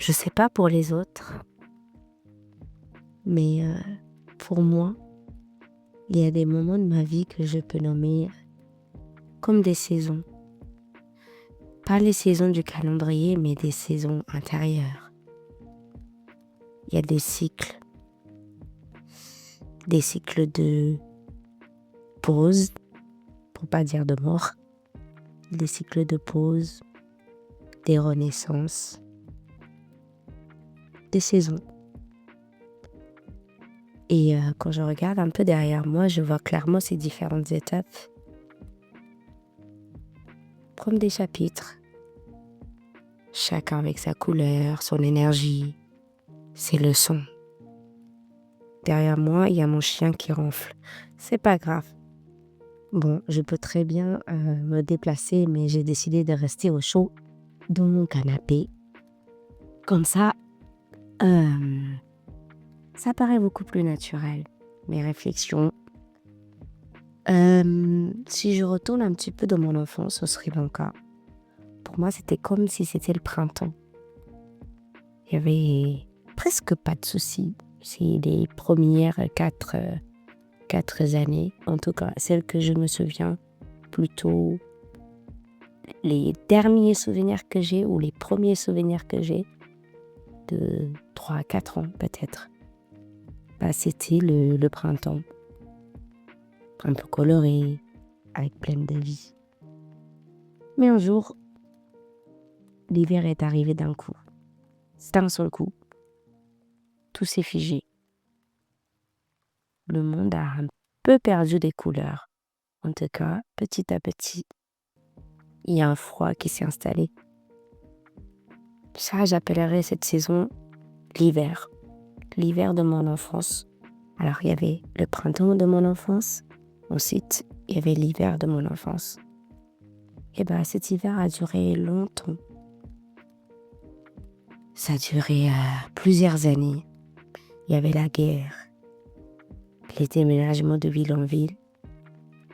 Je sais pas pour les autres, mais pour moi, il y a des moments de ma vie que je peux nommer comme des saisons. Pas les saisons du calendrier, mais des saisons intérieures. Il y a des cycles de pause, pour pas dire de mort, des cycles de pause, des renaissances, des saisons. Et quand je regarde un peu derrière moi, je vois clairement ces différentes étapes comme des chapitres, chacun avec sa couleur, son énergie, ses leçons. Derrière moi, il y a mon chien qui ronfle. C'est pas grave. Bon, je peux très bien me déplacer, mais j'ai décidé de rester au chaud dans mon canapé. Comme ça paraît beaucoup plus naturel. Mes réflexions. Si je retourne un petit peu dans mon enfance au Sri Lanka, pour moi, c'était comme si c'était le printemps. Il y avait presque pas de soucis. C'est les premières quatre années, en tout cas celles que je me souviens, plutôt les derniers souvenirs que j'ai ou les premiers souvenirs que j'ai de 3 à 4 ans peut-être. C'était le printemps, un peu coloré, avec plein de vie. Mais un jour, l'hiver est arrivé d'un coup. D'un seul coup, tout s'est figé. Le monde a un peu perdu des couleurs. En tout cas, petit à petit, il y a un froid qui s'est installé. Ça, j'appellerais cette saison l'hiver. L'hiver de mon enfance. Alors, il y avait le printemps de mon enfance. Ensuite, il y avait l'hiver de mon enfance. Et cet hiver a duré longtemps. Ça a duré plusieurs années. Il y avait la guerre, les déménagements de ville en ville,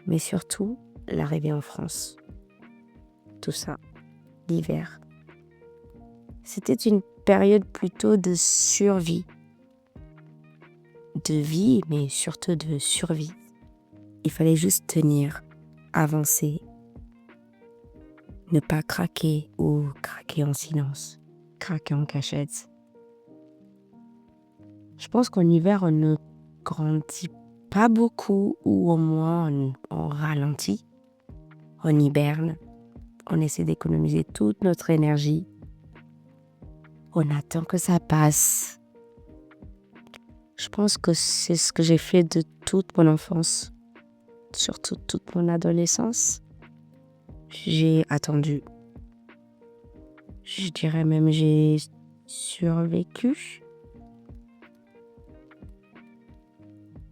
mais surtout l'arrivée en France. Tout ça, l'hiver. C'était une période plutôt de survie. De vie, mais surtout de survie. Il fallait juste tenir, avancer, ne pas craquer ou craquer en silence, craquer en cachette. Je pense qu'en hiver, on ne grandit pas beaucoup ou au moins on ralentit, on hiberne, on essaie d'économiser toute notre énergie, on attend que ça passe. Je pense que c'est ce que j'ai fait de toute mon enfance, surtout toute mon adolescence. J'ai attendu. Je dirais même j'ai survécu.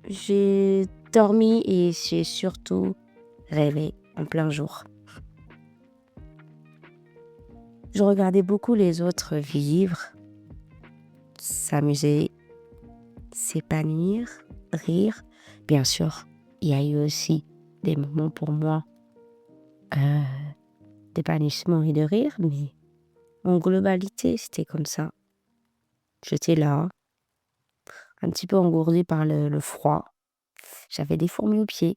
J'ai dormi et j'ai surtout rêvé en plein jour. Je regardais beaucoup les autres vivre, s'amuser, s'épanouir, rire. Bien sûr, il y a eu aussi des moments pour moi d'épanouissement et de rire, mais en globalité, c'était comme ça. J'étais là, un petit peu engourdie par le froid. J'avais des fourmis aux pieds.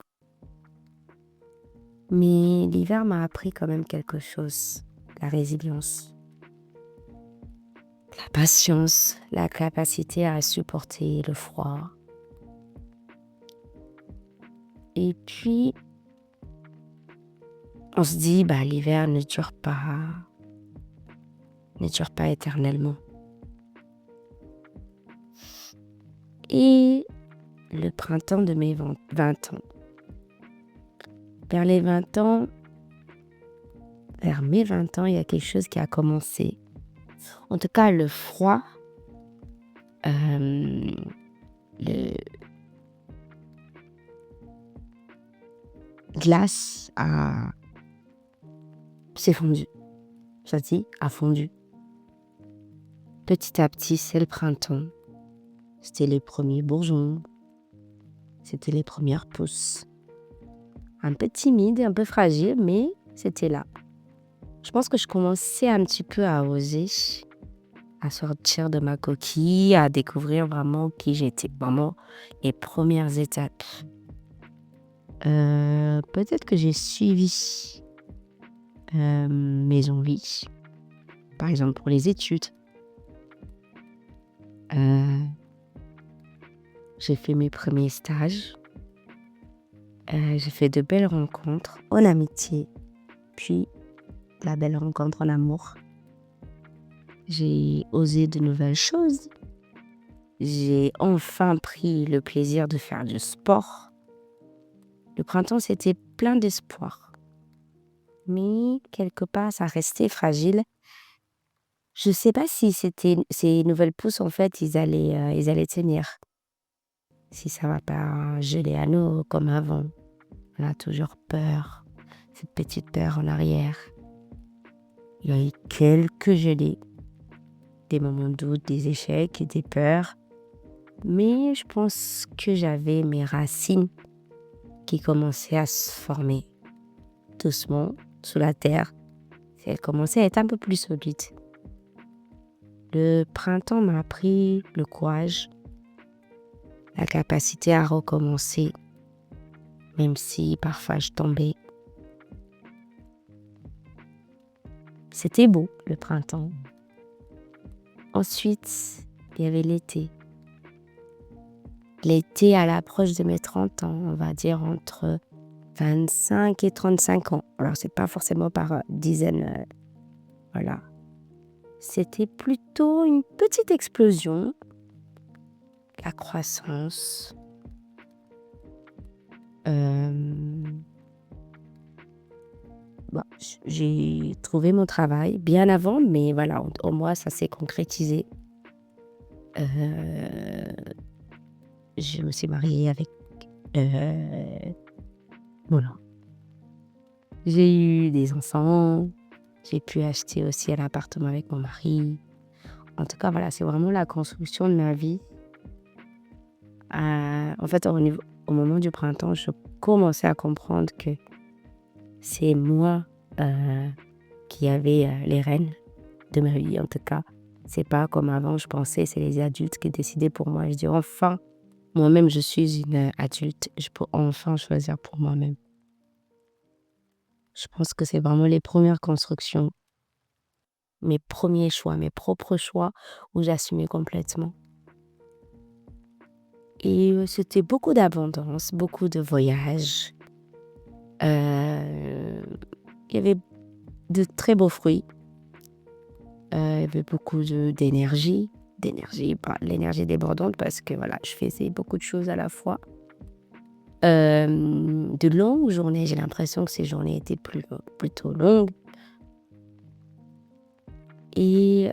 Mais l'hiver m'a appris quand même quelque chose. La résilience, la patience, la capacité à supporter le froid. Et puis, on se dit, l'hiver ne dure pas éternellement. Et le printemps de mes 20 ans. Vers mes 20 ans, il y a quelque chose qui a commencé. En tout cas, le froid, le glace s'est fondue. Ça dit, a fondu. Petit à petit, c'est le printemps. C'était les premiers bourgeons. C'était les premières pousses. Un peu timide, un peu fragile, mais c'était là. Je pense que je commençais un petit peu à oser. à sortir de ma coquille, à découvrir vraiment qui j'étais. Vraiment les premières étapes. Peut-être que j'ai suivi mes envies, par exemple pour les études. Euh, j'ai fait mes premiers stages. J'ai fait de belles rencontres en amitié, puis la belle rencontre en amour. J'ai osé de nouvelles choses. J'ai enfin pris le plaisir de faire du sport. Le printemps, c'était plein d'espoir. Mais quelque part, ça restait fragile. Je sais pas si ces nouvelles pousses, en fait, ils allaient tenir. Si ça va pas geler à nouveau comme avant. On a toujours peur. Cette petite peur en arrière. Il y a eu quelques gelées. Des moments de doute, des échecs, des peurs. Mais je pense que j'avais mes racines qui commençaient à se former doucement sous la terre. Elle commençait à être un peu plus solide. Le printemps m'a appris le courage, la capacité à recommencer, même si parfois je tombais. C'était beau, le printemps. Ensuite, il y avait l'été. L'été à l'approche de mes 30 ans, on va dire entre 25 et 35 ans. Alors, c'est pas forcément par dizaines, voilà. C'était plutôt une petite explosion, la croissance. J'ai trouvé mon travail bien avant, mais voilà, au moins ça s'est concrétisé. Euh, je me suis mariée avec... voilà. J'ai eu des enfants, j'ai pu acheter aussi un appartement avec mon mari. En tout cas, voilà, c'est vraiment la construction de ma vie. En fait, au moment du printemps, je commençais à comprendre que c'est moi qui avais les rênes de ma vie, en tout cas. C'est pas comme avant, je pensais, c'est les adultes qui décidaient pour moi. Je dis enfin, moi-même, je suis une adulte. Je peux enfin choisir pour moi-même. Je pense que c'est vraiment les premières constructions, mes premiers choix, mes propres choix, où j'assumais complètement. Et c'était beaucoup d'abondance, beaucoup de voyages. Il y avait de très beaux fruits. Il y avait beaucoup d'énergie, pas l'énergie débordante parce que voilà, je faisais beaucoup de choses à la fois. De longues journées, j'ai l'impression que ces journées étaient plutôt longues. Et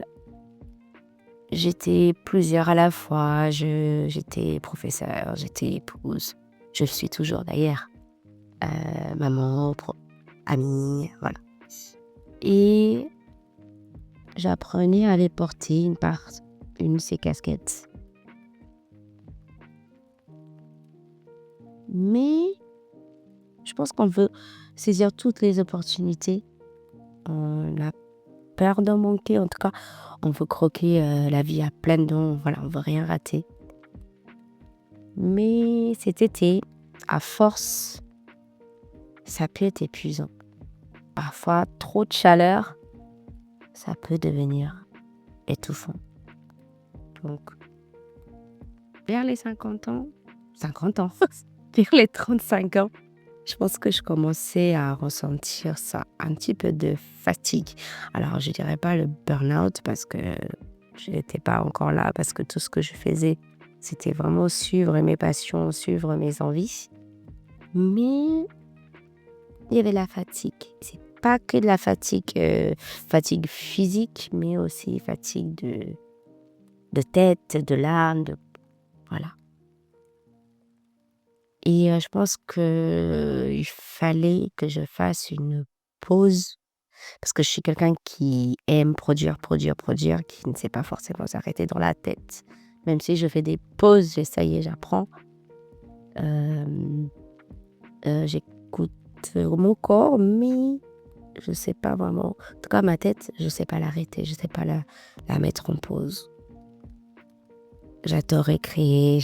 j'étais plusieurs à la fois. J'étais professeure, j'étais épouse. Je suis toujours d'ailleurs. Maman, amie, voilà. Et j'apprenais à les porter une de ces casquettes. Mais je pense qu'on veut saisir toutes les opportunités. On a peur d'en manquer, en tout cas. On veut croquer la vie à pleines dents. Voilà, on veut rien rater. Mais cet été, à force, ça peut être épuisant. Parfois, trop de chaleur, ça peut devenir étouffant. Donc, vers les 50 ans, vers les 35 ans, je pense que je commençais à ressentir ça, un petit peu de fatigue. Alors, je dirais pas le burn-out parce que je n'étais pas encore là, parce que tout ce que je faisais, c'était vraiment suivre mes passions, suivre mes envies. Mais il y avait la fatigue. C'est pas que de la fatigue physique, mais aussi fatigue de tête, de l'âme, voilà. Et je pense qu'il fallait que je fasse une pause, parce que je suis quelqu'un qui aime produire, qui ne sait pas forcément s'arrêter dans la tête. Même si je fais des pauses, j'essaye et j'apprends. J'écoute mon corps, mais je sais pas vraiment. En tout cas, ma tête, je sais pas l'arrêter, je sais pas la mettre en pause. J'adorais créer,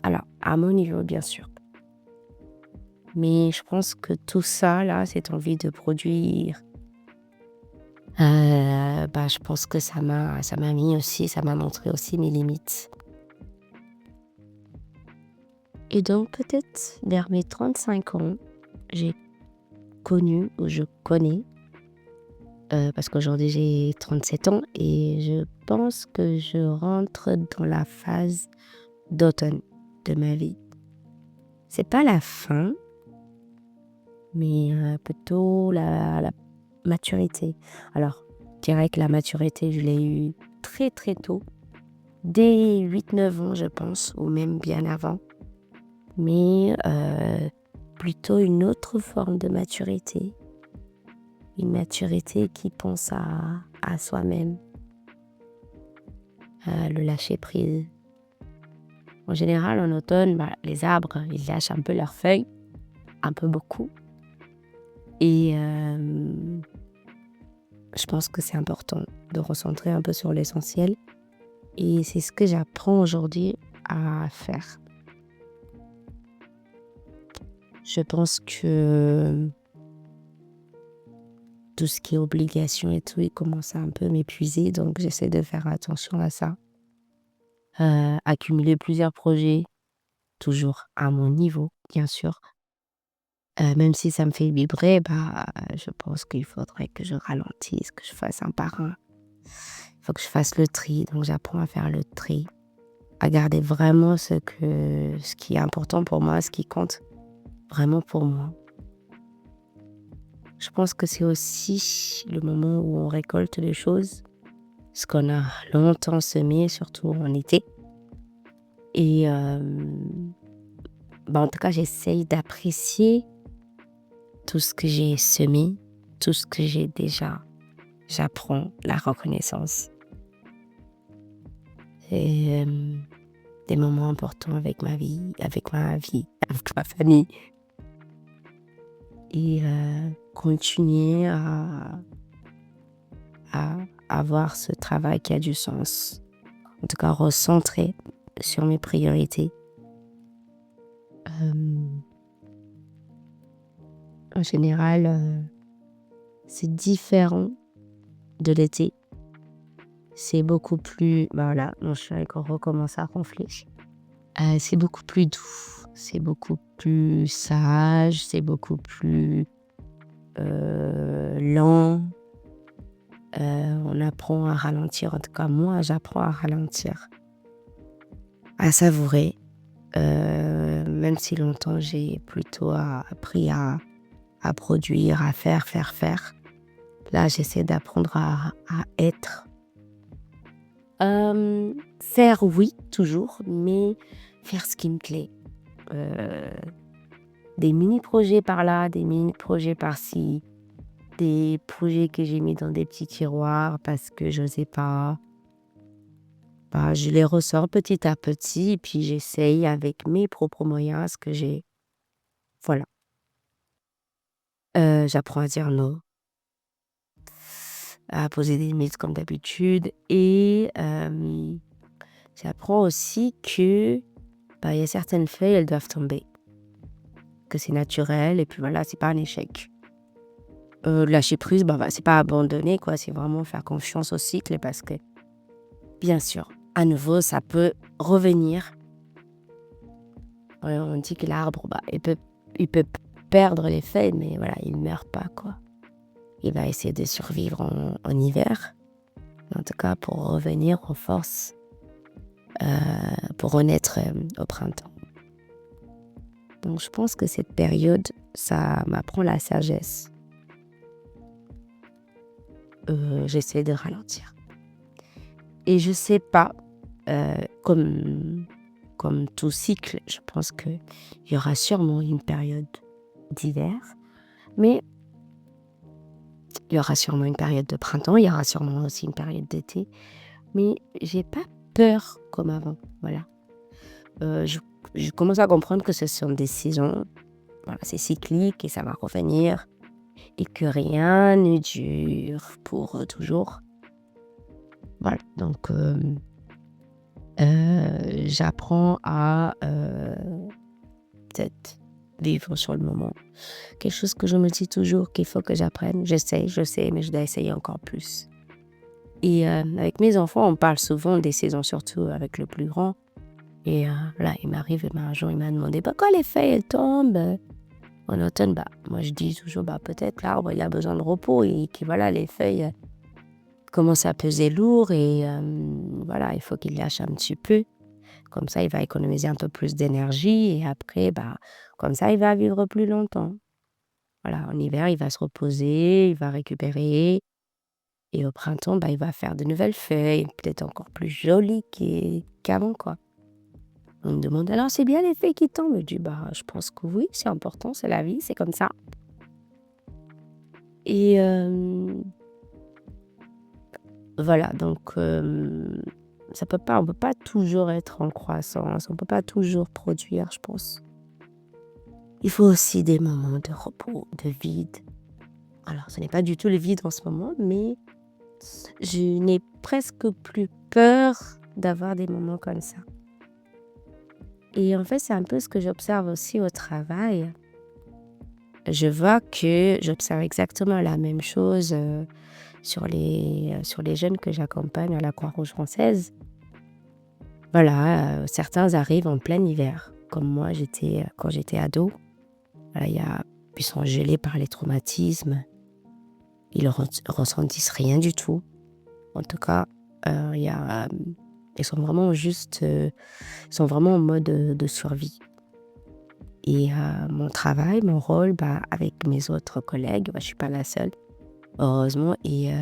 alors, à mon niveau, bien sûr. Mais je pense que tout ça, là, cette envie de produire, je pense que ça m'a montré aussi mes limites. Et donc, peut-être vers mes 35 ans, j'ai connu ou je connais, parce qu'aujourd'hui j'ai 37 ans et je pense que je rentre dans la phase d'automne de ma vie. C'est pas la fin, mais plutôt la maturité. Alors, je dirais que la maturité, je l'ai eue très très tôt, dès 8-9 ans, je pense, ou même bien avant. Mais plutôt une autre forme de maturité. Une maturité qui pense à soi-même, à le lâcher prise. En général, en automne, les arbres, ils lâchent un peu leurs feuilles, un peu beaucoup. Et je pense que c'est important de recentrer un peu sur l'essentiel. Et c'est ce que j'apprends aujourd'hui à faire. Je pense que tout ce qui est obligation et tout, il commence à un peu m'épuiser. Donc, j'essaie de faire attention à ça. Accumuler plusieurs projets, toujours à mon niveau, bien sûr. Même si ça me fait vibrer, je pense qu'il faudrait que je ralentisse, que je fasse un par un. Il faut que je fasse le tri. Donc, j'apprends à faire le tri, à garder vraiment ce qui est important pour moi, ce qui compte vraiment pour moi. Je pense que c'est aussi le moment où on récolte les choses, ce qu'on a longtemps semé, surtout en été. Et en tout cas, j'essaye d'apprécier tout ce que j'ai semé, tout ce que j'ai déjà. J'apprends la reconnaissance. Et des moments importants avec ma vie, avec ma famille. Et continuer à avoir ce travail qui a du sens. En tout cas, recentrer sur mes priorités. En général, c'est différent de l'été. C'est beaucoup plus... voilà, mon chat recommence à ronfler. C'est beaucoup plus doux, c'est beaucoup plus sage, c'est beaucoup plus lent. On apprend à ralentir, en tout cas moi j'apprends à ralentir, à savourer, même si longtemps j'ai plutôt appris à produire, à faire. Là j'essaie d'apprendre à être. Faire oui, toujours, mais faire ce qui me plaît. Des mini-projets par là, des mini-projets par-ci, des projets que j'ai mis dans des petits tiroirs parce que je n'osais pas. Je les ressors petit à petit et puis j'essaye avec mes propres moyens ce que j'ai. Voilà. J'apprends à dire non, à poser des limites comme d'habitude et j'apprends aussi que il y a certaines feuilles, elles doivent tomber, que c'est naturel et puis voilà, c'est pas un échec. Lâcher prise, c'est pas abandonner quoi, c'est vraiment faire confiance au cycle parce que bien sûr, à nouveau, ça peut revenir. On dit que l'arbre, il peut perdre les feuilles, mais voilà, il ne meurt pas quoi. Il va essayer de survivre en hiver, en tout cas pour revenir en force, pour renaître au printemps. Donc je pense que cette période, ça m'apprend la sagesse. J'essaie de ralentir. Et je sais pas, comme tout cycle, je pense qu'il y aura sûrement une période d'hiver, mais il y aura sûrement une période de printemps, il y aura sûrement aussi une période d'été, mais j'ai pas peur comme avant, voilà. Je commence à comprendre que ce sont des saisons, voilà, c'est cyclique et ça va revenir. et que rien ne dure pour toujours. Voilà, donc j'apprends à peut-être vivre sur le moment. Quelque chose que je me dis toujours qu'il faut que j'apprenne. Je sais, mais je dois essayer encore plus. Et avec mes enfants, on parle souvent des saisons, surtout avec le plus grand. Et là, il m'arrive, un jour, il m'a demandé quand les feuilles elles tombent en automne. Moi, je dis toujours peut-être l'arbre il a besoin de repos et que voilà, les feuilles commencent à peser lourd et voilà, il faut qu'il lâche un petit peu. Comme ça, il va économiser un peu plus d'énergie et après, comme ça, il va vivre plus longtemps. Voilà, en hiver, il va se reposer, il va récupérer et au printemps, il va faire de nouvelles feuilles, peut-être encore plus jolies qu'avant, quoi. On me demande: «Alors, c'est bien les feuilles qui tombent?» Je dis: je pense que oui, c'est important, c'est la vie, c'est comme ça» et voilà, donc on peut pas toujours être en croissance, on peut pas toujours produire, je pense. Il faut aussi des moments de repos, de vide. Alors, ce n'est pas du tout le vide en ce moment, mais je n'ai presque plus peur d'avoir des moments comme ça. Et en fait, c'est un peu ce que j'observe aussi au travail. Je vois que j'observe exactement la même chose sur les jeunes que j'accompagne à la Croix-Rouge française. Voilà, certains arrivent en plein hiver, comme moi quand j'étais ado. Voilà, ils sont gelés par les traumatismes, ils ne ressentissent rien du tout. En tout cas, ils sont vraiment ils sont vraiment en mode de survie. Et mon travail, mon rôle, avec mes autres collègues, je ne suis pas la seule, heureusement, et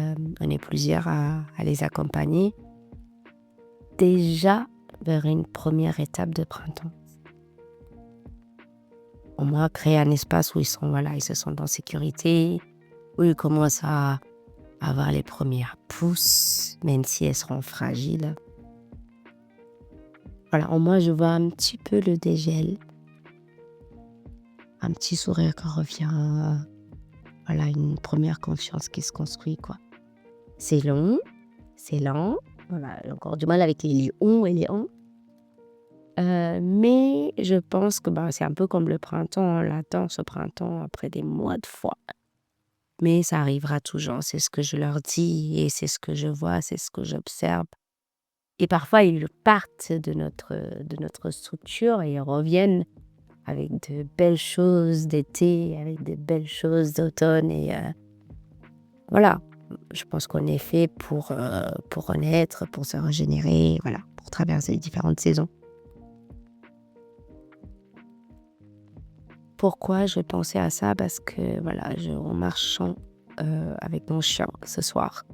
on est plusieurs à les accompagner déjà vers une première étape de printemps. Au moins créer un espace où ils se sentent en sécurité, où ils commencent à avoir les premières pousses, même si elles seront fragiles. Voilà, au moins je vois un petit peu le dégel, un petit sourire qui revient, voilà, une première confiance qui se construit, quoi. C'est long, c'est lent, voilà, j'ai encore du mal avec les on et les on. Mais je pense que c'est un peu comme le printemps, on l'attend ce printemps après des mois de foi. Mais ça arrivera toujours, c'est ce que je leur dis et c'est ce que je vois, c'est ce que j'observe. Et parfois ils partent de notre structure et ils reviennent avec de belles choses d'été, avec de belles choses d'automne et voilà. Je pense qu'on est fait pour renaître, pour se régénérer, voilà, pour traverser les différentes saisons. Pourquoi je pensais à ça? Parce que voilà, en marchant avec mon chien ce soir,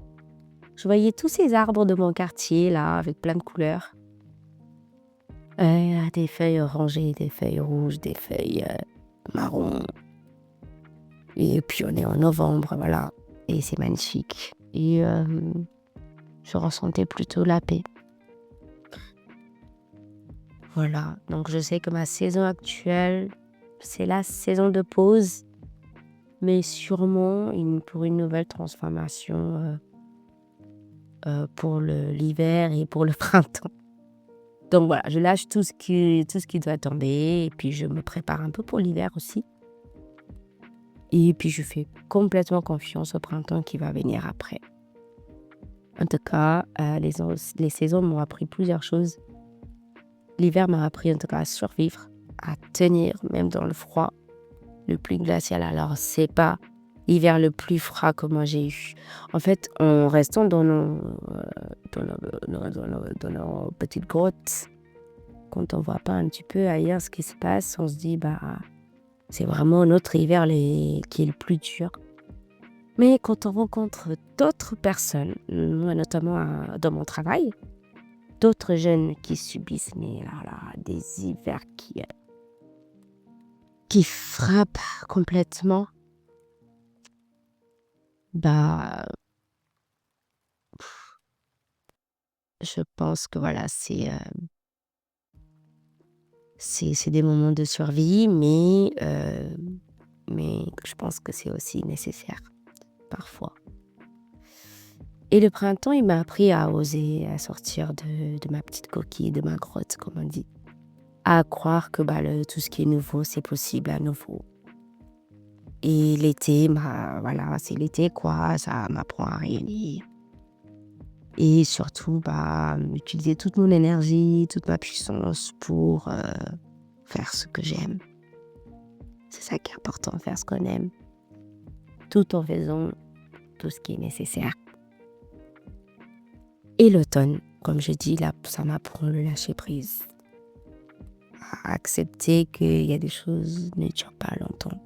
je voyais tous ces arbres de mon quartier là, avec plein de couleurs. Des feuilles orangées, des feuilles rouges, des feuilles marron. Et puis on est en novembre, voilà. Et c'est magnifique. Et je ressentais plutôt la paix. Voilà. Donc je sais que ma saison actuelle, c'est la saison de pause, mais sûrement pour une nouvelle transformation pour l'hiver et pour le printemps. Donc voilà, je lâche tout ce qui doit tomber et puis je me prépare un peu pour l'hiver aussi. Et puis je fais complètement confiance au printemps qui va venir après. En tout cas, les saisons m'ont appris plusieurs choses. L'hiver m'a appris en tout cas à survivre, à tenir même dans le froid le plus glacial. Alors c'est pas l'hiver le plus froid que moi j'ai eu. En fait, en restant dans nos petites grottes, quand on voit pas un petit peu ailleurs ce qui se passe, on se dit c'est vraiment notre hiver qui est le plus dur. Mais quand on rencontre d'autres personnes, moi notamment dans mon travail, d'autres jeunes qui subissent des hivers qui frappent complètement, bah, je pense que voilà, c'est des moments de survie, mais mais je pense que c'est aussi nécessaire parfois. Et le printemps, il m'a appris à oser, à sortir de ma petite coquille, de ma grotte, comme on dit. À croire que tout ce qui est nouveau, c'est possible à nouveau. Et l'été, voilà, c'est l'été quoi, ça m'apprend à rayonner. Et surtout, utiliser toute mon énergie, toute ma puissance pour faire ce que j'aime. C'est ça qui est important, faire ce qu'on aime, tout en faisant tout ce qui est nécessaire. Et l'automne, comme je dis, là, ça m'apprend le lâcher prise. À accepter qu'il y a des choses qui ne durent pas longtemps.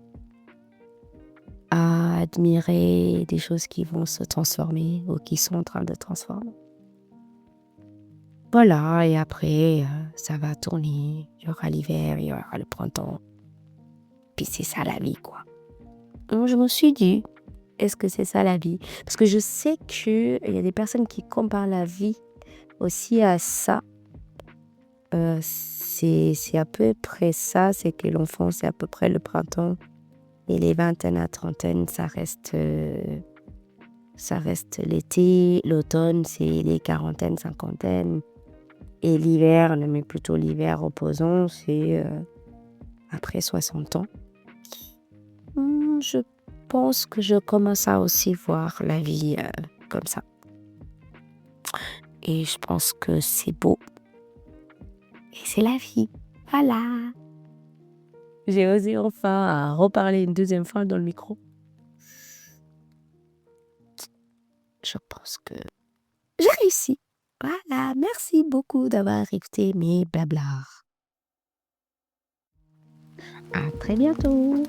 À admirer des choses qui vont se transformer ou qui sont en train de transformer. Voilà, et après, ça va tourner. Il y aura l'hiver, il y aura le printemps. Puis c'est ça la vie, quoi. Donc, je me suis dit, est-ce que c'est ça la vie? Parce que je sais qu'il y a des personnes qui comparent la vie aussi à ça. C'est à peu près ça, c'est que l'enfance, c'est à peu près le printemps. Et les vingtaines à trentaines, ça reste l'été. L'automne, c'est les quarantaines, cinquantaines. Et l'hiver, mais plutôt l'hiver opposant, c'est après 60 ans. Je pense que je commence à aussi voir la vie comme ça. Et je pense que c'est beau. Et c'est la vie. Voilà. J'ai osé enfin reparler une deuxième fois dans le micro. Je pense que j'ai réussi. Voilà, merci beaucoup d'avoir écouté mes blablas. À très bientôt.